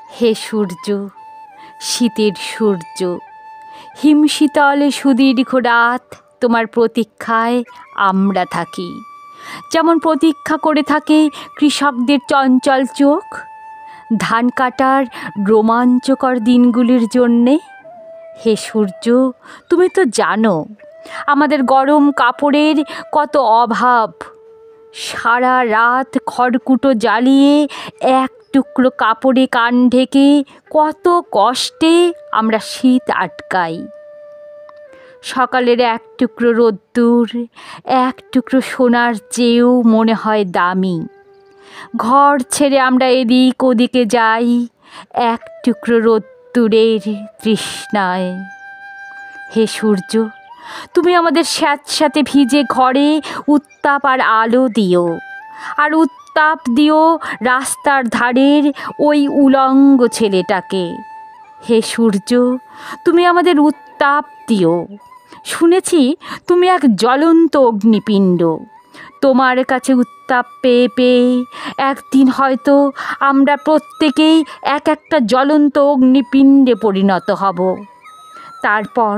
হে সূর্য, শীতের সূর্য, হিমশীতল সুদীর্ঘ রাত তোমার প্রতীক্ষায় আমরা থাকি, যেমন প্রতীক্ষা করে থাকে কৃষকদের চঞ্চল চোখ ধান কাটার রোমাঞ্চকর দিনগুলির জন্যে। হে সূর্য, তুমি তো জানো আমাদের গরম কাপড়ের কত অভাব। সারা রাত খড়কুটো জ্বালিয়ে এক টুকরো কাপড়ে কান ঢেকে কত কষ্টে আমরা শীত আটকাই। সকালের এক টুকরো রোদ্দুর এক টুকরো সোনার চেয়েও মনে হয় দামি। ঘর ছেড়ে আমরা এদিক ওদিকে যাই এক টুকরো রোদ্দুরের তৃষ্ণায়। হে সূর্য, তুমি আমাদের স্যাঁতস্যাঁতে ভিজে ঘরে উত্তাপ আর আলো দিও, আর উত্তাপ দিও রাস্তার ধারের ওই উলঙ্গ ছেলেটাকে। হে সূর্য, তুমি আমাদের উত্তাপ দিও। শুনেছি তুমি এক জ্বলন্ত অগ্নিপিণ্ড। তোমার কাছে উত্তাপ পেয়ে পেয়ে একদিন হয়তো আমরা প্রত্যেকেই এক একটা জ্বলন্ত অগ্নিপিণ্ডে পরিণত হব। তারপর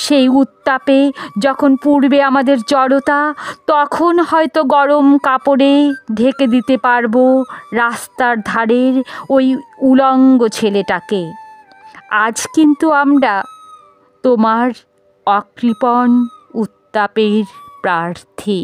সেই উত্তাপে যখন পূর্বে আমাদের জড়তা, তখন হয়তো গরম কাপড়ে ঢেকে দিতে পারবো রাস্তার ধারের ওই উলঙ্গ ছেলেটাকে। আজ কিন্তু আমরা তোমার অকৃপণ উত্তাপের প্রার্থী।